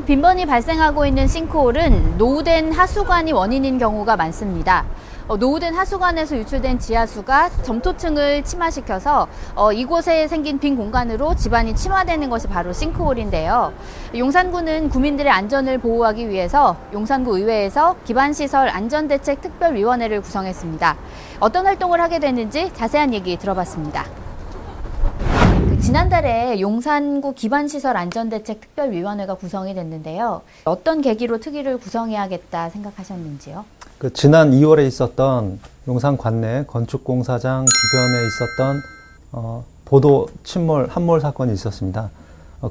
빈번히 발생하고 있는 싱크홀은 노후된 하수관이 원인인 경우가 많습니다. 노후된 하수관에서 유출된 지하수가 점토층을 침하시켜서 이곳에 생긴 빈 공간으로 집안이 침하되는 것이 바로 싱크홀인데요. 용산구는 구민들의 안전을 보호하기 위해서 용산구 의회에서 기반시설 안전대책 특별위원회를 구성했습니다. 어떤 활동을 하게 됐는지 자세한 얘기 들어봤습니다. 지난달에 용산구 기반시설 안전대책 특별위원회가 구성이 됐는데요. 어떤 계기로 특위를 구성해야겠다 생각하셨는지요? 지난 2월에 있었던 용산 관내 건축공사장 주변에 있었던 보도 침몰, 함몰 사건이 있었습니다.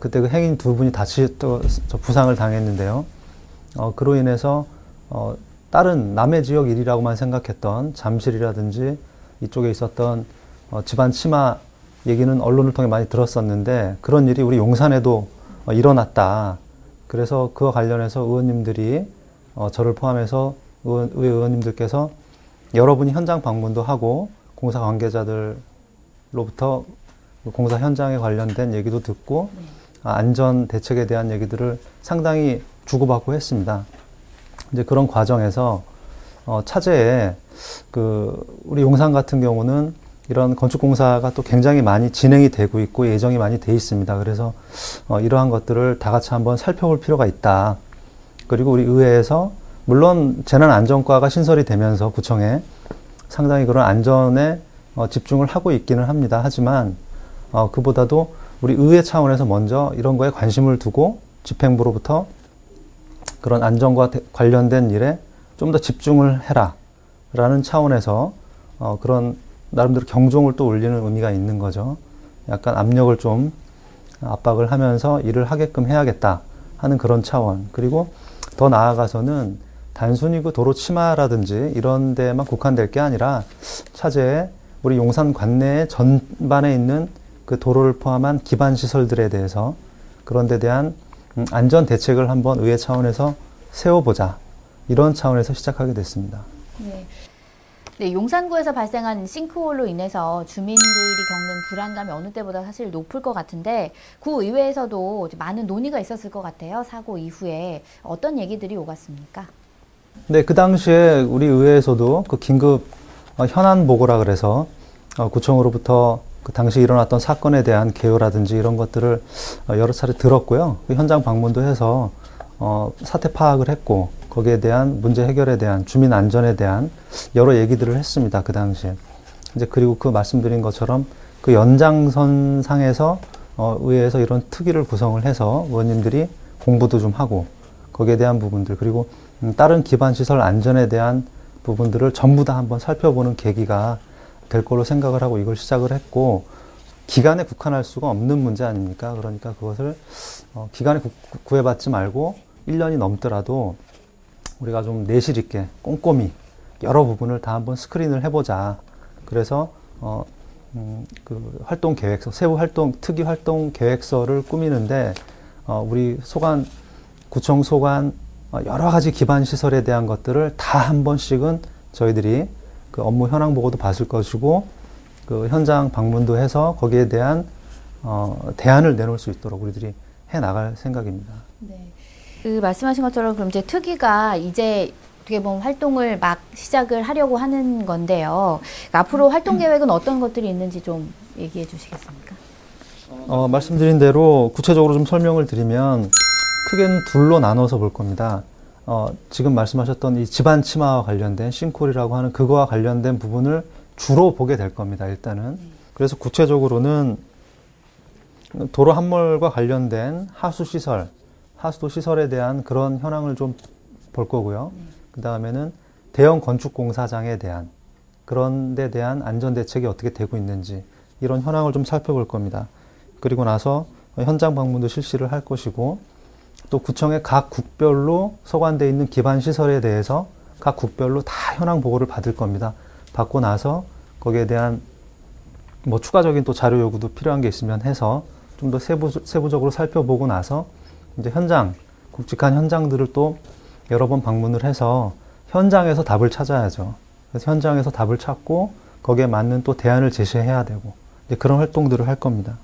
그때 그 행인 두 분이 다치 또 부상을 당했는데요. 그로 인해서 다른 남의 지역 일이라고만 생각했던 잠실이라든지 이쪽에 있었던 집안 침하 얘기는 언론을 통해 많이 들었었는데 그런 일이 우리 용산에도 일어났다. 그래서 그와 관련해서 의원님들이 저를 포함해서 의회 의원님들께서 여러분이 현장 방문도 하고 공사 관계자들로부터 공사 현장에 관련된 얘기도 듣고 안전 대책에 대한 얘기들을 상당히 주고받고 했습니다. 이제 그런 과정에서 차제에 우리 용산 같은 경우는 이런 건축공사가 또 굉장히 많이 진행이 되고 있고 예정이 많이 돼 있습니다. 그래서 이러한 것들을 다 같이 한번 살펴볼 필요가 있다. 그리고 우리 의회에서 물론 재난안전과가 신설이 되면서 구청에 상당히 그런 안전에 집중을 하고 있기는 합니다. 하지만 그보다도 우리 의회 차원에서 먼저 이런 거에 관심을 두고 집행부로부터 그런 안전과 관련된 일에 좀 더 집중을 해라 라는 차원에서 그런 나름대로 경종을 또 울리는 의미가 있는 거죠. 약간 압력을 좀 압박을 하면서 일을 하게끔 해야겠다 하는 그런 차원. 그리고 더 나아가서는 단순히 그 도로 침하라든지 이런 데만 국한될 게 아니라 차제에 우리 용산 관내 전반에 있는 그 도로를 포함한 기반 시설들에 대해서 그런 데 대한 안전 대책을 한번 의회 차원에서 세워보자. 이런 차원에서 시작하게 됐습니다. 네, 용산구에서 발생한 싱크홀로 인해서 주민들이 겪는 불안감이 어느 때보다 사실 높을 것 같은데 구의회에서도 많은 논의가 있었을 것 같아요. 사고 이후에 어떤 얘기들이 오갔습니까? 네, 그 당시에 우리 의회에서도 그 긴급 현안 보고라 그래서 구청으로부터 그 당시 일어났던 사건에 대한 개요라든지 이런 것들을 여러 차례 들었고요. 그 현장 방문도 해서 사태 파악을 했고 거기에 대한 문제 해결에 대한 주민 안전에 대한 여러 얘기들을 했습니다. 그 당시에. 이제 그리고 그 말씀드린 것처럼 그 연장선상에서 의회에서 이런 특위를 구성을 해서 의원님들이 공부도 좀 하고 거기에 대한 부분들 그리고 다른 기반시설 안전에 대한 부분들을 전부 다 한번 살펴보는 계기가 될 걸로 생각을 하고 이걸 시작을 했고 기간에 국한할 수가 없는 문제 아닙니까? 그러니까 그것을 기간에 구애받지 말고 1년이 넘더라도 우리가 좀 내실 있게 꼼꼼히 여러 부분을 다 한번 스크린을 해보자. 그래서 그 활동 계획서, 세부 활동, 특위 활동 계획서를 꾸미는데 우리 소관, 구청 소관 여러 가지 기반 시설에 대한 것들을 다 한 번씩은 저희들이 그 업무 현황 보고도 봤을 것이고 그 현장 방문도 해서 거기에 대한 대안을 내놓을 수 있도록 우리들이 해 나갈 생각입니다. 네. 그 말씀하신 것처럼 그럼 이제 특위가 이제 어떻게 보면 활동을 막 시작을 하려고 하는 건데요. 앞으로 활동 계획은 어떤 것들이 있는지 좀 얘기해 주시겠습니까? 말씀드린 대로 구체적으로 좀 설명을 드리면 크게는 둘로 나눠서 볼 겁니다. 지금 말씀하셨던 이 집안 침하와 관련된 싱크홀이라고 하는 그거와 관련된 부분을 주로 보게 될 겁니다. 일단은. 그래서 구체적으로는 도로 함몰과 관련된 하수시설, 하수도 시설에 대한 그런 현황을 좀 볼 거고요. 그 다음에는 대형 건축공사장에 대한 그런 데 대한 안전대책이 어떻게 되고 있는지 이런 현황을 좀 살펴볼 겁니다. 그리고 나서 현장 방문도 실시를 할 것이고 또 구청의 각 국별로 소관되어 있는 기반시설에 대해서 각 국별로 다 현황 보고를 받을 겁니다. 받고 나서 거기에 대한 뭐 추가적인 또 자료 요구도 필요한 게 있으면 해서 좀 더 세부적으로 살펴보고 나서 이제 현장, 굵직한 현장들을 또 여러 번 방문을 해서 현장에서 답을 찾아야죠. 그래서 현장에서 답을 찾고 거기에 맞는 또 대안을 제시해야 되고 이제 그런 활동들을 할 겁니다.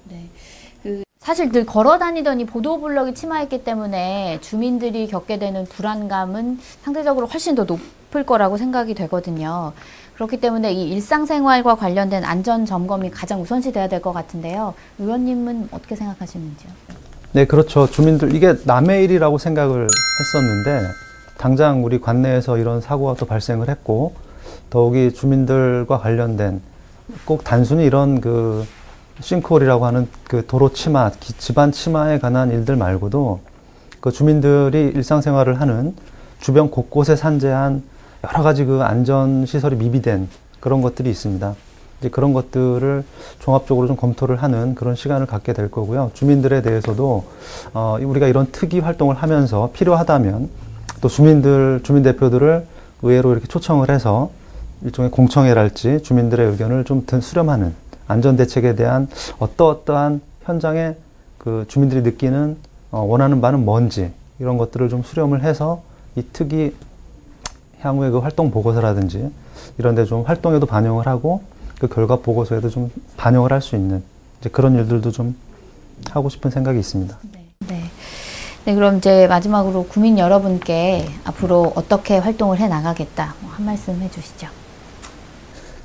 네. 사실 늘 걸어 다니더니 보도블럭이 침하했기 때문에 주민들이 겪게 되는 불안감은 상대적으로 훨씬 더 높을 거라고 생각이 되거든요. 그렇기 때문에 이 일상생활과 관련된 안전 점검이 가장 우선시 돼야 될 것 같은데요. 의원님은 어떻게 생각하시는지요? 네, 그렇죠. 주민들, 이게 남의 일이라고 생각을 했었는데, 당장 우리 관내에서 이런 사고가 또 발생을 했고, 더욱이 주민들과 관련된 꼭 단순히 이런 그 싱크홀이라고 하는 그 도로 침하, 집안 침하에 관한 일들 말고도 그 주민들이 일상생활을 하는 주변 곳곳에 산재한 여러 가지 그 안전시설이 미비된 그런 것들이 있습니다. 이제 그런 것들을 종합적으로 좀 검토를 하는 그런 시간을 갖게 될 거고요. 주민들에 대해서도 우리가 이런 특이 활동을 하면서 필요하다면 또 주민 대표들을 의회로 이렇게 초청을 해서 일종의 공청회랄지 주민들의 의견을 좀 수렴하는 안전대책에 대한 어떠한 현장에 그 주민들이 느끼는 원하는 바는 뭔지 이런 것들을 좀 수렴을 해서 이 특이 향후의 그 활동 보고서라든지 이런 데 좀 활동에도 반영을 하고 그 결과 보고서에도 좀 반영을 할 수 있는 이제 그런 일들도 좀 하고 싶은 생각이 있습니다. 네, 그럼 이제 마지막으로 구민 여러분께 앞으로 어떻게 활동을 해 나가겠다 한 말씀 해주시죠.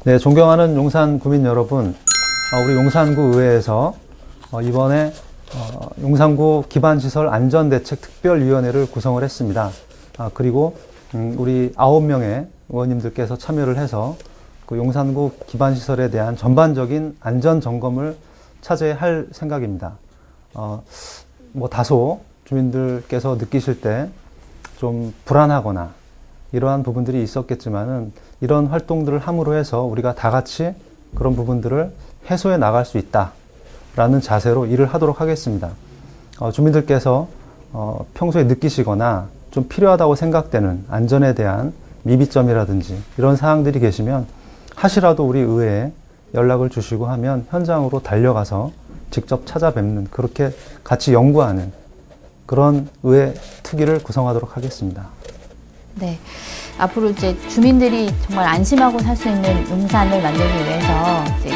네, 존경하는 용산 구민 여러분, 우리 용산구 의회에서 이번에 용산구 기반시설 안전대책특별위원회를 구성을 했습니다. 그리고 우리 9명의 의원님들께서 참여를 해서 그 용산구 기반시설에 대한 전반적인 안전점검을 차제할 할 생각입니다. 뭐 다소 주민들께서 느끼실 때 좀 불안하거나 이러한 부분들이 있었겠지만은 이런 활동들을 함으로 해서 우리가 다 같이 그런 부분들을 해소해 나갈 수 있다라는 자세로 일을 하도록 하겠습니다. 주민들께서 평소에 느끼시거나 좀 필요하다고 생각되는 안전에 대한 미비점이라든지 이런 사항들이 계시면 하시라도 우리 의회에 연락을 주시고 하면 현장으로 달려가서 직접 찾아뵙는 그렇게 같이 연구하는 그런 의회 특위를 구성하도록 하겠습니다. 네. 앞으로 이제 주민들이 정말 안심하고 살 수 있는 용산을 만들기 위해서 이제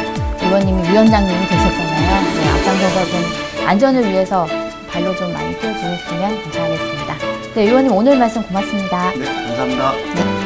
의원님이 위원장님이 되셨잖아요. 네, 앞장서서 좀 안전을 위해서 발로 좀 많이 뛰어주셨으면 감사하겠습니다. 네, 의원님 오늘 말씀 고맙습니다. 네, 감사합니다. 네.